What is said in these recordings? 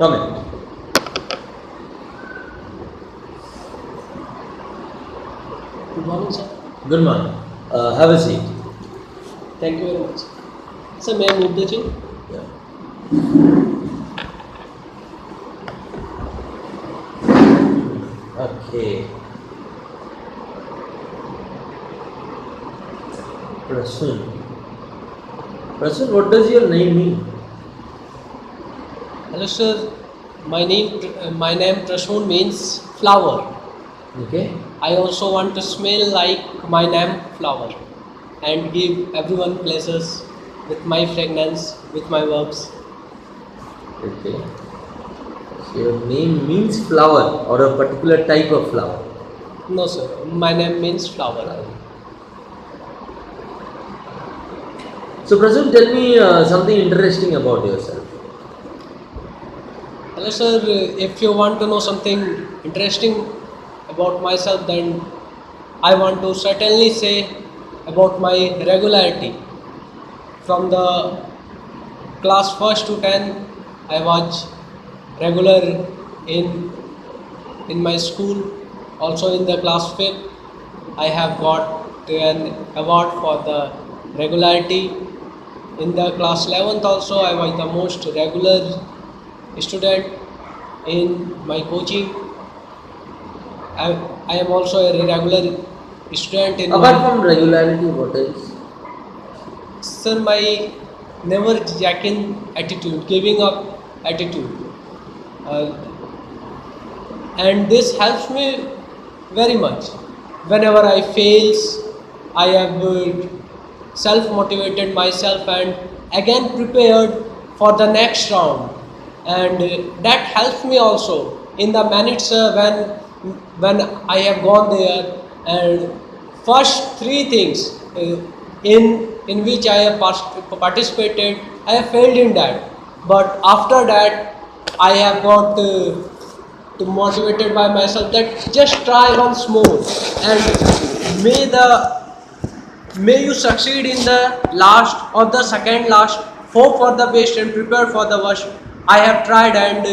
Come in. Good morning, sir. Good morning. Have a seat. Thank you very much. Sir, may I move the chair? Yeah. Okay. Prasun. Prasun, what does your name mean? Hello, sir. My name Prashun means flower. Okay. I also want to smell like my name flower and give everyone pleasures with my fragrance, with my works. Okay. So your name means flower or a particular type of flower. No, sir. My name means flower. So Prasun, tell me something interesting about yourself. Hello, sir. If you want to know something interesting about myself, then I want to certainly say about my regularity. From the class first to 10, I was regular in in my school. Also in the class fifth, I have got an award for the regularity. In the class 11th also, I was the most regular student in my coaching. I, I am also a regular student in Apart my from regularity, what else? sir, my never jacking attitude, giving up attitude. Uh, and this helps me very much. Whenever I fails, I have self motivated myself and again prepared for the next round, and that helps me also in the minutes when I have gone there. And first three things in which I have participated, I have failed in that, but after that I have got to motivated by myself that just try once more, and may you succeed in the last or the second last. Hope for the best and prepare for the worst. I have tried, and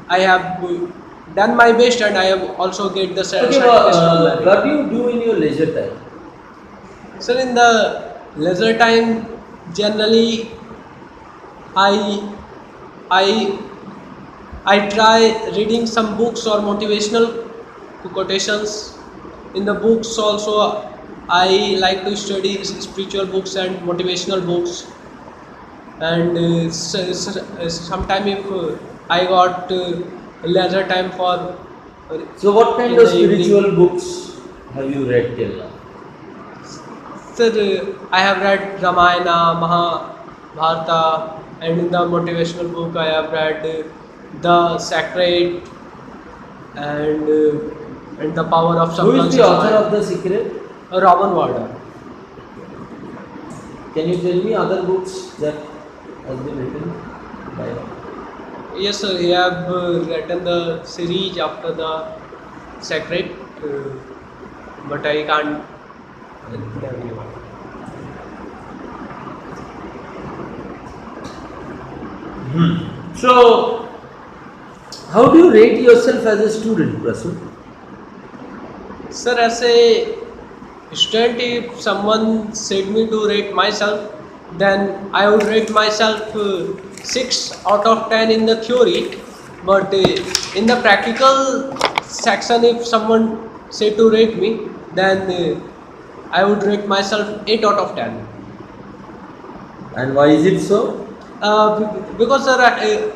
I have done my best, and I have also get the Okay, certification from that. what do you do in your leisure time? So in the leisure time, generally I I I try reading some books or motivational quotations. In the books also, I like to study spiritual books and motivational books. And sometime if I got leisure time for So, what kind in of the evening, spiritual books have you read till now? sir, I have read Ramayana, Mahabharata, and in the motivational book I have read the Sacred, and the power of Who is the subconscious author mind. of The Secret? Robin Warder. Can you tell me other books that has been written by? Yes, sir. He have written the series after the Sacred, but I can't tell you. So, how do you rate yourself as a student, Prasun? Sir, as a student, if someone said me to rate myself, then I would rate myself 6 out of 10 in the theory. But in the practical section, if someone said to rate me, then I would rate myself 8 out of 10. And why is it so? Because sir,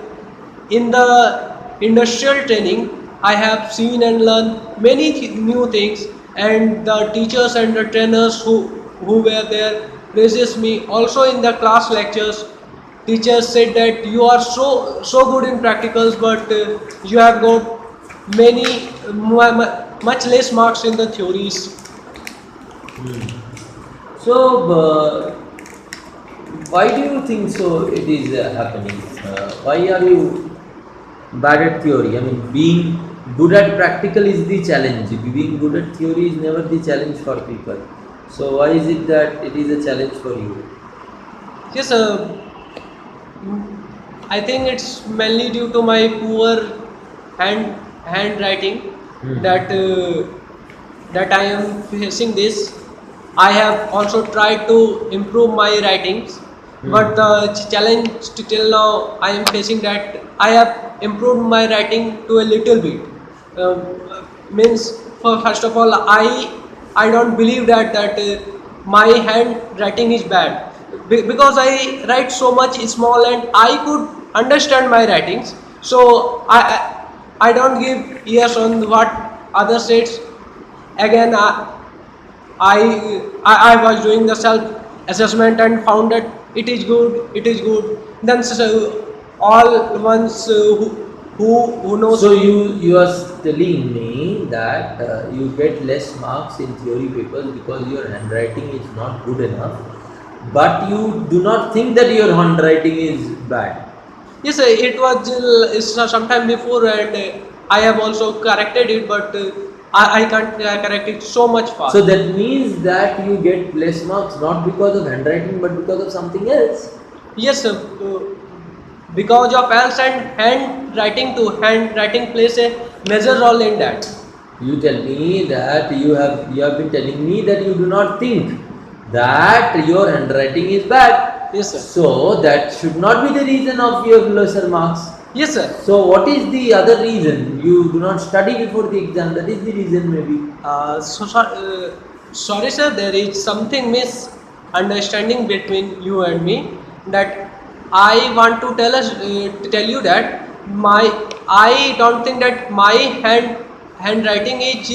in the industrial training, I have seen and learned many new things, and the teachers and the trainers who were there praises me. Also in the class lectures, teachers said that you are so good in practicals, but you have got many much less marks in the theories. So, why do you think so it is happening? Why are you bad at theory? I mean, being good at practical is the challenge. Being good at theory is never the challenge for people. So, why is it that it is a challenge for you? Yes, I think it's mainly due to my poor handwriting Hmm. that I am facing this. I have also tried to improve my writings, but the challenge till now I am facing that I have improved my writing to a little bit. Means first of all, I don't believe that my handwriting is bad because I write so much small and I could understand my writings. So I don't give ears on what other states. Again, I was doing the self assessment and found that it is good, it is good. Then all ones who knows. So you are telling me that you get less marks in theory papers because your handwriting is not good enough, but you do not think that your handwriting is bad. Yes, it was sometime before, and I have also corrected it, but I can't correct it so much fast. So that means that you get less marks not because of handwriting but because of something else. Yes, because of else and handwriting plays a major role in that. You tell me that you have been telling me that you do not think that your handwriting is bad. Yes, sir. So that should not be the reason of your lesser marks. Yes, sir. So what is the other reason? You do not study before the exam. That is the reason maybe. Sorry, sir. There is something misunderstanding between you and me. That I want to tell you that I don't think that my handwriting is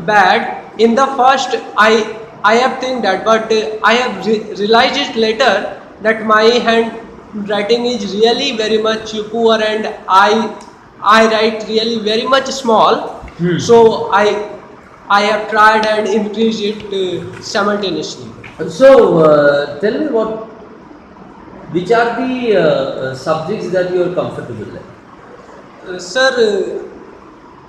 bad. In the first, I have think that, but I have realized it later that my handwriting is really very much poor, and I write really very much small. So I have tried and increased it simultaneously. So tell me which are the subjects that you are comfortable with? Sir,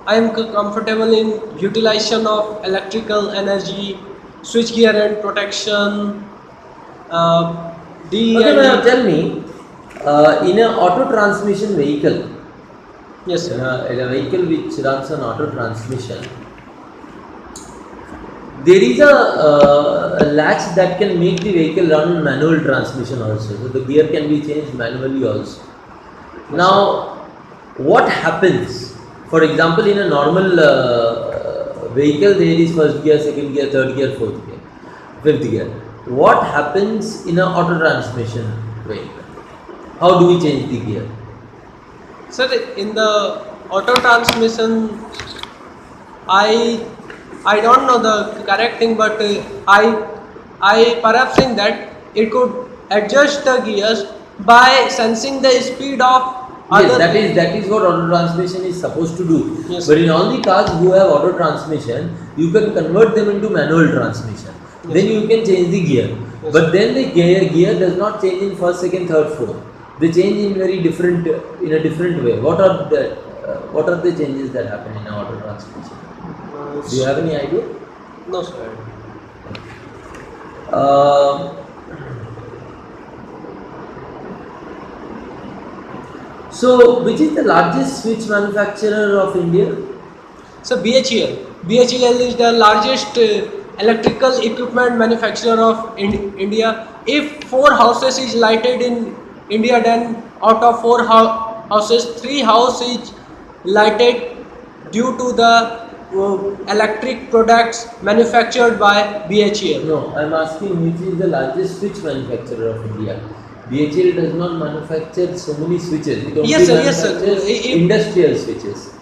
I am comfortable in utilization of electrical energy, switchgear and protection, D Okay, and now E. tell me, in an auto transmission vehicle, Yes, in sir. in a vehicle which runs on auto transmission, there is a latch that can make the vehicle run on manual transmission also. So the gear can be changed manually also. Now, what happens? For example, in a normal vehicle, there is first gear, second gear, third gear, fourth gear, fifth gear. What happens in an auto transmission vehicle? How do we change the gear? Sir, in the auto transmission, I I don't know the correct thing, but I perhaps think that it could adjust the gears by sensing the speed of Yes, other. that is what auto transmission is supposed to do. Yes. But in all the cars who have auto transmission, you can convert them into manual transmission. Yes. Then you can change the gear. Yes. But then the gear does not change in first, second, third, fourth. They change in very different in a different way. What are the changes that happen in an auto transmission? Do you have any idea? No, sir. So, which is the largest switch manufacturer of India? So BHEL. BHEL is the largest electrical equipment manufacturer of India. If 4 houses is lighted in India, then out of 4 houses, 3 houses is lighted due to the electric products manufactured by BHEL. No, I am asking which is the largest switch manufacturer of India. BHEL does not manufacture so many switches. It only Yes, sir, yes, sir. manufactures industrial switches.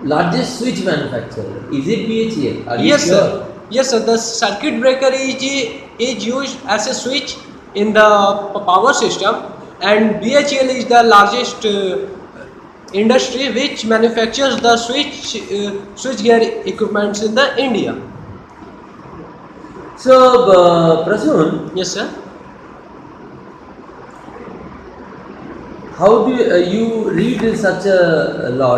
Largest switch manufacturer, is it BHEL? Are you Yes, sure? sir. Yes, sir. The circuit breaker is used as a switch in the power system, and BHEL is the largest industry which manufactures the switchgear equipments in the India. So, Prasoon, Yes, sir. how do you read such a lot?